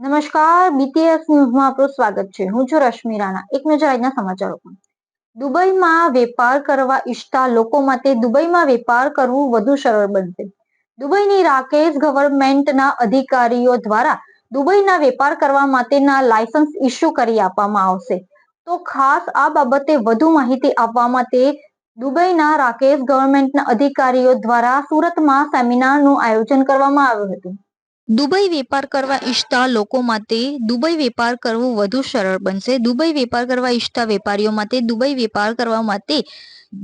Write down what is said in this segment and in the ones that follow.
નમસ્કાર, બીટીએસ ન્યૂઝમાં આપનું સ્વાગત છે. હું છું રશ્મિ રાણા. એક નજર આજના સમાચારો પર. દુબઈમાં વેપાર કરવા ઈચ્છતા લોકો માટે દુબઈમાં વેપાર કરવું વધુ સરળ બનશે. દુબઈની રાકેશ ગવર્મેન્ટના અધિકારીઓ દ્વારા દુબઈના વેપાર કરવા માટેના લાયસન્સ ઇસ્યુ કરી આપવામાં આવશે. તો ખાસ આ બાબતે વધુ માહિતી આપવા માટે દુબઈના રાકેશ ગવર્મેન્ટના અધિકારીઓ દ્વારા સુરતમાં સેમિનારનું આયોજન કરવામાં આવ્યું હતું. દુબઈ વેપાર કરવા ઈચ્છતા લોકો માટે દુબઈ વેપાર કરવું વધુ સરળ બનશે. દુબઈ વેપાર કરવા ઈચ્છતા વેપારીઓ માટે દુબઈ વેપાર કરવા માટે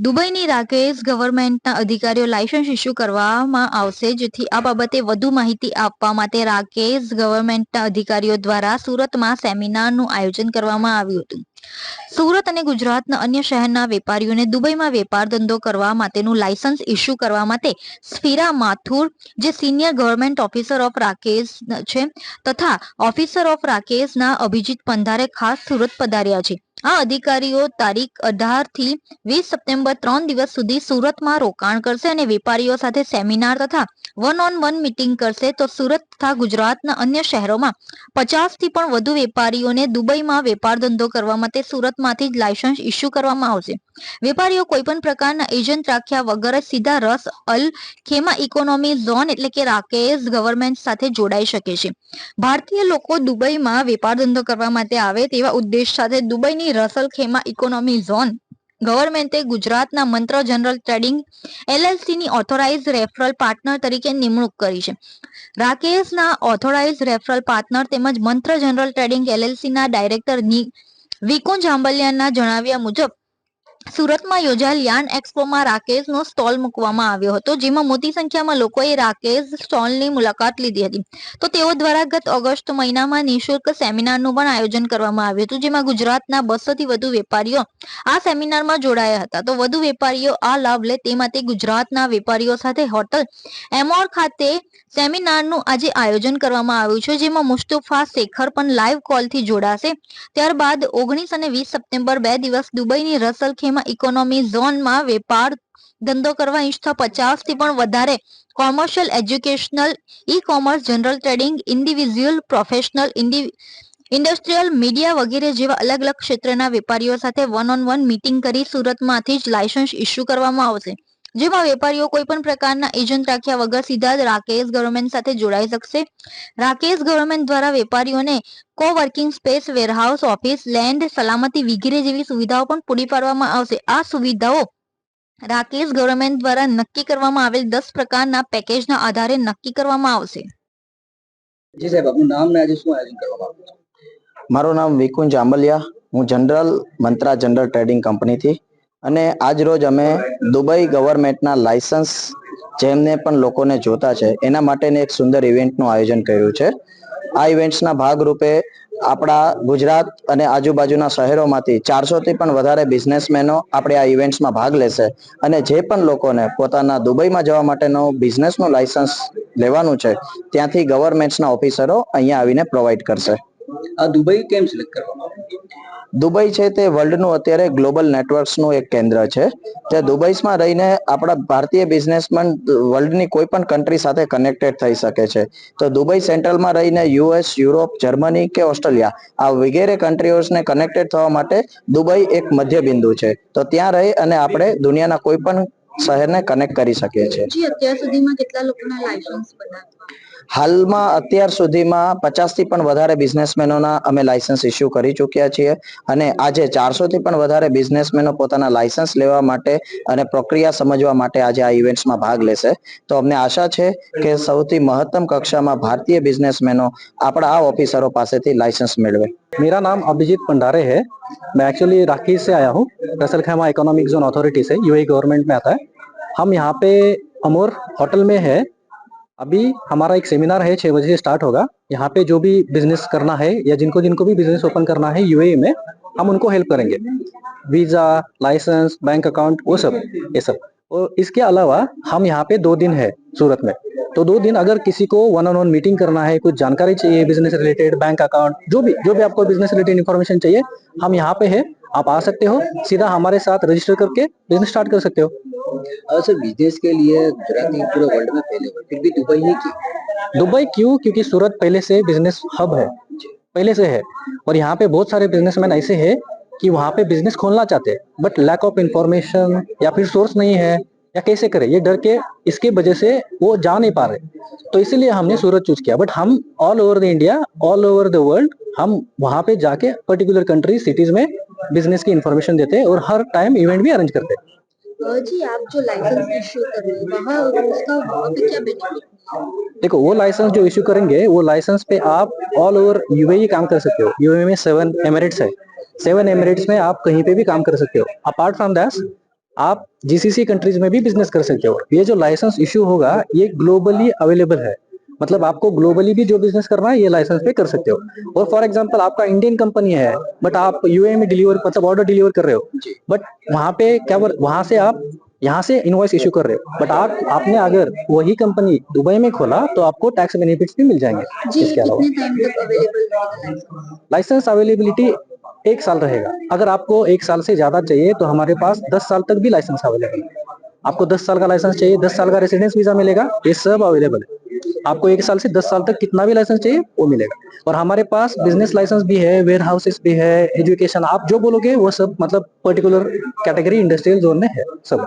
દુબઈની રાકેશ ગવર્મેન્ટના અધિકારીઓ લાયસન્સ ઇસ્યુ કરવામાં આવશે. જેથી આ બાબતે વધુ માહિતી આપવા માટે રાકેશ ગવર્મેન્ટના અધિકારીઓ દ્વારા સુરતમાં સેમિનારનું આયોજન કરવામાં આવ્યું હતું. સુરત અને ગુજરાતના અન્ય શહેરના વેપારીઓને દુબઈમાં વેપાર ધંધો કરવા માટેનું લાયસન્સ ઇસ્યુ કરવા માટે સ્ફિરા માથુર, જે senior government officer of Rakesh છે, તથા ઓફિસર ઓફ રાકેશના અભિજીત પંધારે ખાસ સુરત પધાર્યા છે. આ અધિકારીઓ તારીખ 18 થી 20 સપ્ટેમ્બર 3 દિવસ સુધી સુરતમાં રોકાણ કરશે અને વેપારીઓ સાથે સેમિનાર તથા વન-ઓન-વન મીટિંગ કરશે. તો સુરત તથા ગુજરાતના અન્ય શહેરોમાં 50 થી પણ વધુ વેપારીઓને દુબઈમાં વેપાર ધંધો કરવા માટે સુરતમાંથી જ લાયસન્સ ઇસ્યુ કરવામાં આવશે. વેપારીઓ કોઈપણ પ્રકારના એજન્ટ રાખ્યા વગર જ સીધા રસ અલ ખેમા ઇકોનોમી ઝોન એટલે કે રાકેશ ગવર્મેન્ટ સાથે જોડાઈ શકે છે. ભારતીય લોકો દુબઈમાં વેપાર ધંધો કરવા માટે આવે તેવા ઉદ્દેશ સાથે દુબઈની રસલ ખેમા ઇકોનોમી ઝોન ગવર્મેન્ટે ગુજરાતના મંત્ર જનરલ ટ્રેડિંગ એલએલસીની ઓથોરાઇઝ રેફરલ પાર્ટનર તરીકે નિમણૂક કરી છે. રાકેશના ઓથોરાઇઝ રેફરલ પાર્ટનર તેમજ મંત્ર જનરલ ટ્રેડિંગ એલએલસીના ડાયરેક્ટર વિકુંજ જાંબલિયાના જણાવ્યા મુજબ સુરતમાં યોજાયેલ યાન એક્સપોમાં રાકેશનો સ્ટોલ મૂકવામાં આવ્યો હતો, જેમાં મોટી સંખ્યામાં લોકોએ રાકેશ સ્ટોલની મુલાકાત લીધી હતી. તો તેઓ દ્વારા ગત ઓગસ્ટ મહિનામાં નિઃશુલ્ક સેમિનારનું પણ આયોજન કરવામાં આવ્યું હતું, જેમાં ગુજરાતના 200 થી વધુ વેપારીઓ આ સેમિનારમાં જોડાયા હતા. તો વધુ વેપારીઓ આ લાભ લે તે માટે ગુજરાતના વેપારીઓ સાથે હોટલ એમોર ખાતે સેમિનારનું આજે આયોજન કરવામાં આવ્યું છે, જેમાં મુસ્તફા શેખર પણ લાઈવ કોલથી જોડાશે. ત્યારબાદ 19 અને 20 સપ્ટેમ્બર 2 દિવસ દુબઈની રસલ ખેમા ઇકોનોમી ઝોનમાં વેપાર ધંધો કરવા ઈચ્છતા 50 થી પણ વધારે commercial, educational, e-commerce, general trading, individual, professional, industrial, media વગેરે જેવા અલગ અલગ ક્ષેત્રના વેપારીઓ સાથે વન-ઓન-વન મીટિંગ કરી સુરતમાંથી જ લાયસન્સ ઇસ્યુ કરવામાં આવશે. જેમાં વેપારીઓ કોઈ પણ પ્રકારના એજન્ટ રાખ્યા વગર સીધા જ રાકેશ ગવર્મેન્ટ સાથે જોડાઈ શકશે. રાકેશ ગવર્મેન્ટ દ્વારા વેપારીઓને કોવર્કિંગ સ્પેસ, વેરહાઉસ, ઓફિસ, લેન્ડ, સલામતી વગેરે જેવી સુવિધાઓ પણ પૂરી પાડવામાં આવશે. આ સુવિધાઓ રાકેશ ગવર્મેન્ટ દ્વારા નક્કી કરવામાં આવેલ 10 પ્રકારના પેકેજના આધારે નક્કી કરવામાં આવશે. જી સાહેબ, આપનું નામ ને આજે શું આયોજન કરવામાં આવ્યું છે? મારું નામ વિકુંજ જાંબલિયા, હું જનરલ મંત્રા જનરલ ટ્રેડિંગ કંપનીથી, અને આજ રોજ અમે દુબઈ ગવર્મેન્ટના લાયસન્સ જેમને પણ લોકોને જોતા છે એના માટેની એક સુંદર ઇવેન્ટનું આયોજન કર્યું છે. આ ઇવેન્ટ્સના ભાગરૂપે આપણા ગુજરાત અને આજુબાજુના શહેરોમાંથી 400 થી પણ વધારે બિઝનેસમેનો આપણે આ ઇવેન્ટ્સમાં ભાગ લેશે, અને જે પણ લોકોને પોતાના દુબઈમાં જવા માટેનો બિઝનેસનું લાયસન્સ લેવાનું છે ત્યાંથી ગવર્મેન્ટ્સના ઓફિસરો અહીંયા આવીને પ્રોવાઈડ કરશે. આ દુબઈ કેમ સિલેક્ટ કરવામાં આવ્યું? દુબઈ છે તે વર્લ્ડનું અત્યારે ગ્લોબલ નેટવર્ક્સનું એક કેન્દ્ર છે. તે દુબઈમાં રહીને આપણા ભારતીય બિઝનેસમેન વર્લ્ડની કોઈ પણ કન્ટ્રી સાથે કનેક્ટેડ થઈ શકે છે. તો દુબઈ સેન્ટ્રલમાં રહીને યુએસ, યુરોપ, જર્મની કે ઓસ્ટ્રેલિયા આ વગેરે કન્ટ્રીઓને કનેક્ટેડ થવા માટે દુબઈ એક મધ્ય બિંદુ છે. તો ત્યાં રહી અને આપણે દુનિયાના કોઈ પણ શહેરને કનેક્ટ કરી શકીએ છીએ. અત્યાર સુધીમાં કેટલા લોકોના લાયસન્સ બનાવ્યા? હાલમાં અત્યાર સુધીમાં 50 થી પણ વધારે બિઝનેસમેનોના અમે લાયસન્સ ઇસ્યુ કરી ચૂક્યા છીએ, અને આજે 400 થી પણ વધારે બિઝનેસમેનો પોતાના લાયસન્સ લેવા માટે અને પ્રક્રિયા સમજવા માટે આજે આ ઇવેન્ટ્સમાં ભાગ લેશે. તો અમને આશા છે કે સૌથી મહત્તમ કક્ષામાં ભારતીય બિઝનેસમેનો આપણા આ ઓફિસરો પાસેથી लाइसेंस मिलवे। मेरा नाम अभिजीत पंडारे है। मैं एक्चुअली राखी से आया हूँ, रसल खैमा इकोनॉमिक जोन अथॉरिटी से, यूएई गवर्नमेंट में आता है। हम यहाँ पे अमोर होटल में है। अभी हमारा एक सेमिनार है, 6 बजे से स्टार्ट होगा। यहाँ पे जो भी बिजनेस करना है या जिनको जिनको भी बिजनेस ओपन करना है यूएई में, हम उनको हेल्प करेंगे। वीजा, लाइसेंस, बैंक अकाउंट, वो सब, ये सब। और इसके अलावा हम यहाँ पे 2 दिन है सूरत में, तो 2 दिन अगर किसी को 1-on-1 मीटिंग करना है, कुछ जानकारी चाहिए बिजनेस रिलेटेड, बैंक अकाउंट, जो भी आपको बिजनेस रिलेटेड इन्फॉर्मेशन चाहिए, हम यहाँ पे है। आप आ सकते हो, सीधा हमारे साथ रजिस्टर करके बिजनेस स्टार्ट कर सकते हो। सर, बिजनेस के लिए गुजराती पूरे वर्ल्ड में फैले हुए, फिर भी दुबई ही क्यों? दुबई क्यों? क्योंकि सूरत पहले से बिजनेस हब है। पहले से है। और यहाँ पे बहुत सारे बिजनेसमैन ऐसे हैं कि वहाँ पे बिजनेस खोलना चाहते हैं, बट लैक ऑफ इंफॉर्मेशन या फिर सोर्स नहीं है, या कैसे करें ये डर के, इसके वजह से वो जा नहीं पा रहे। तो इसीलिए हमने सूरत चूज किया। बट हम all over the India, all over the world, हम वहाँ पे जाके पर्टिकुलर कंट्री सिटीज में बिजनेस की इंफॉर्मेशन देते हैं और हर टाइम इवेंट भी अरेंज करते हैं। जी, आप जो लाइसेंस इश्यू कर रहे हैं वहाँ उसका वहाँ पे क्या बेनिफिट है? देखो, वो लाइसेंस जो इश्यू करेंगे, वो लाइसेंस पे आप ऑल ओवर यूएई काम कर सकते हो। यूएई में 7 एमिरेट्स है, 7 एमिरेट्स में आप कहीं पे भी काम कर सकते हो। अपार्ट फ्रॉम दैट, आप जीसीसी कंट्रीज में भी बिजनेस कर सकते हो। ये जो लाइसेंस इश्यू होगा, ये ग्लोबली अवेलेबल है। मतलब आपको ग्लोबली भी जो बिजनेस करना है, ये लाइसेंस पे कर सकते हो। और फॉर एग्जांपल, आपका इंडियन कंपनी है, बट आप यूएई में डिलीवर, मतलब ऑर्डर डिलीवर कर रहे हो, बट वहां पे क्या, वहां से आप यहाँ से इनवॉइस इशू कर रहे हो, बट आपने अगर वही कंपनी दुबई में खोला तो आपको टैक्स बेनिफिट्स भी मिल जाएंगे। जी, इसके अलावा कितने टाइम तक अवेलेबल रहेगा लाइसेंस? लाइसेंस अवेलेबिलिटी 1 साल रहेगा। अगर आपको 1 साल से ज्यादा चाहिए तो हमारे पास 10 साल तक भी लाइसेंस अवेलेबल है। आपको 10 साल का लाइसेंस चाहिए, 10 साल का रेसिडेंस वीजा मिलेगा, ये सब अवेलेबल है। आपको 1 साल से 10 साल तक कितना भी लाइसेंस चाहिए वो मिलेगा। और हमारे पास बिजनेस लाइसेंस भी है, वेयर हाउसेस भी है, एजुकेशन, आप जो बोलोगे वो सब, मतलब पर्टिकुलर कैटेगरी इंडस्ट्रियल जोन में है सब।